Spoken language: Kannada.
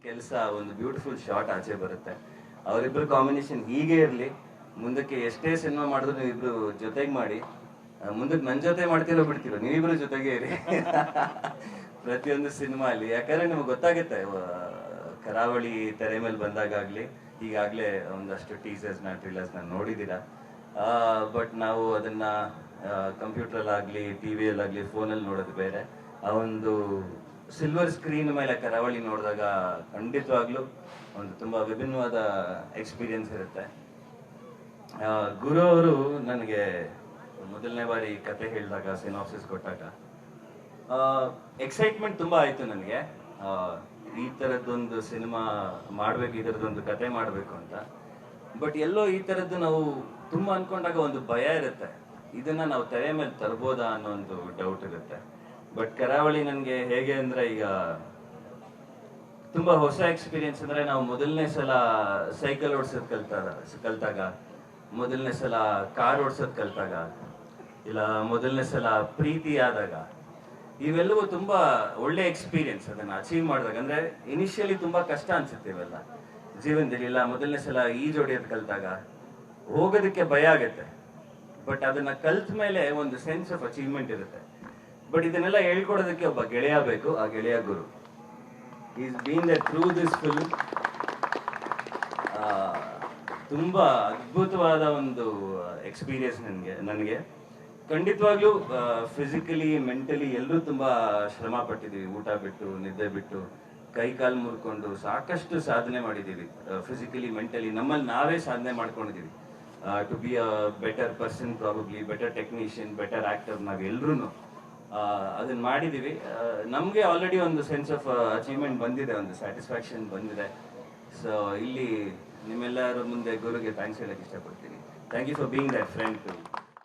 ಕೆಲಸ ಒಂದು ಬ್ಯೂಟಿಫುಲ್ ಶಾಟ್ ಆಚೆ ಬರುತ್ತೆ. ಅವರಿಬ್ರು ಕಾಂಬಿನೇಷನ್ ಹೀಗೆ ಇರಲಿ, ಮುಂದಕ್ಕೆ ಎಷ್ಟೇ ಸಿನಿಮಾ ಮಾಡಿದ್ರು ನೀವಿಬ್ರು ಜೊತೆಗೆ ಮಾಡಿ, ಮುಂದಕ್ಕೆ ನನ್ನ ಜೊತೆ ಮಾಡ್ತಿರೋ ಬಿಡ್ತಿರೋ ನೀವಿಬ್ರು ಜೊತೆಗೆ ಇರಿ ಪ್ರತಿಯೊಂದು ಸಿನಿಮಾ ಅಲ್ಲಿ. ಯಾಕಂದ್ರೆ ನಿಮ್ಗೆ ಗೊತ್ತಾಗುತ್ತೆ, ಕರಾವಳಿ ತೆರೆ ಮೇಲೆ ಬಂದಾಗಲಿ ಈಗಾಗಲೇ ಒಂದಷ್ಟು ಟೀಸರ್ಸ್ನ ಟ್ರಿಲರ್ಸ್ನ ನೋಡಿದ್ದೀರಾ. ಬಟ್ ನಾವು ಅದನ್ನ ಕಂಪ್ಯೂಟ್ರಲ್ಲಾಗಲಿ ಟಿ ವಿಯಲ್ಲಾಗಲಿ ಫೋನಲ್ಲಿ ನೋಡೋದು ಬೇರೆ. ಆ ಒಂದು ಸಿಲ್ವರ್ ಸ್ಕ್ರೀನ್ ಮೇಲೆ ಕರಾವಳಿ ನೋಡಿದಾಗ ಖಂಡಿತವಾಗ್ಲೂ ಒಂದು ತುಂಬ ವಿಭಿನ್ನವಾದ ಎಕ್ಸ್ಪೀರಿಯನ್ಸ್ ಇರುತ್ತೆ. ಗುರು ಅವರು ನನಗೆ ಮೊದಲನೇ ಬಾರಿ ಕತೆ ಹೇಳಿದಾಗ, ಸಿನಾಪ್ಸಿಸ್ ಕೊಟ್ಟಾಗ ಎಕ್ಸೈಟ್ಮೆಂಟ್ ತುಂಬ ಆಯಿತು ನನಗೆ. ಈ ಥರದ್ದೊಂದು ಸಿನಿಮಾ ಮಾಡಬೇಕು, ಈ ಥರದ್ದೊಂದು ಕತೆ ಮಾಡಬೇಕು ಅಂತ. ಬಟ್ ಎಲ್ಲೋ ಈ ಥರದ್ದು ನಾವು ತುಂಬ ಅನ್ಕೊಂಡಾಗ ಒಂದು ಭಯ ಇರುತ್ತೆ, ಇದನ್ನ ನಾವು ತೆರೆ ಮೇಲೆ ತರ್ಬೋದಾ ಅನ್ನೋ ಒಂದು ಡೌಟ್ ಇರುತ್ತೆ. ಬಟ್ ಕರಾವಳಿ ನನಗೆ ಹೇಗೆ ಅಂದರೆ, ಈಗ ತುಂಬ ಹೊಸ ಎಕ್ಸ್ಪೀರಿಯನ್ಸ್ ಅಂದರೆ, ನಾವು ಮೊದಲನೇ ಸಲ ಸೈಕಲ್ ಓಡಿಸೋದು ಕಲ್ತಾಗ, ಮೊದಲನೇ ಸಲ ಕಾರ್ ಓಡಿಸೋದು ಕಲ್ತಾಗ, ಇಲ್ಲ ಮೊದಲನೇ ಸಲ ಪ್ರೀತಿ ಆದಾಗ, ಇವೆಲ್ಲವೂ ತುಂಬ ಒಳ್ಳೆ ಎಕ್ಸ್ಪೀರಿಯನ್ಸ್. ಅದನ್ನು ಅಚೀವ್ ಮಾಡಿದಾಗ ಅಂದರೆ ಇನಿಷಿಯಲಿ ತುಂಬ ಕಷ್ಟ ಅನ್ಸುತ್ತೆ ಇವೆಲ್ಲ ಜೀವನದಲ್ಲಿ. ಇಲ್ಲ ಮೊದಲನೇ ಸಲ ಈಜೊಡೆಯೋದು ಕಲ್ತಾಗ ಹೋಗೋದಕ್ಕೆ ಭಯ ಆಗುತ್ತೆ, ಬಟ್ ಅದನ್ನ ಕಲ್ತ ಮೇಲೆ ಒಂದು ಸೆನ್ಸ್ ಆಫ್ ಅಚೀವ್ಮೆಂಟ್ ಇರುತ್ತೆ. ಬಟ್ ಇದನ್ನೆಲ್ಲ ಹೇಳ್ಕೊಡೋದಕ್ಕೆ ಒಬ್ಬ ಗೆಳೆಯ ಬೇಕು, ಆ ಗೆಳೆಯ Guru. Is been the through this film. ತುಂಬಾ ಅದ್ಭುತವಾದ ಒಂದು ಎಕ್ಸ್ಪೀರಿಯನ್ಸ್ ನನಗೆ ಖಂಡಿತವಾಗ್ಲೂ ಫಿಸಿಕಲಿ ಮೆಂಟಲಿ ಎಲ್ಲರೂ ತುಂಬಾ ಶ್ರಮ ಪಟ್ಟಿದ್ದೀವಿ. ಊಟ ಬಿಟ್ಟು, ನಿದ್ದೆ ಬಿಟ್ಟು, ಕೈ ಕಾಲು ಮುರ್ಕೊಂಡು ಸಾಕಷ್ಟು ಸಾಧನೆ ಮಾಡಿದ್ದೀವಿ. ಫಿಸಿಕಲಿ ಮೆಂಟಲಿ ನಮ್ಮಲ್ಲಿ ನಾವೇ ಸಾಧನೆ ಮಾಡ್ಕೊಂಡಿದ್ದೀವಿ. To be a better person, probably better technician, better actor, ನಾವೆಲ್ಲರೂ ಅದನ್ನ ಮಾಡಿದ್ದೀವಿ. ನಮಗೆ ಆಲ್ರೆಡಿ ಒಂದು ಸೆನ್ಸ್ ಆಫ್ ಅಚೀವ್ಮೆಂಟ್ ಬಂದಿದೆ, ಒಂದು ಸ್ಯಾಟಿಸ್ಫ್ಯಾಕ್ಷನ್ ಬಂದಿದೆ. ಸೊ ಇಲ್ಲಿ ನಿಮ್ಮೆಲ್ಲರ ಮುಂದೆ ಗುರುಗೆ ಥ್ಯಾಂಕ್ಸ್ ಹೇಳಕ್ಕೆ ಇಷ್ಟಪಡ್ತೀನಿ. Thank you for being that friend to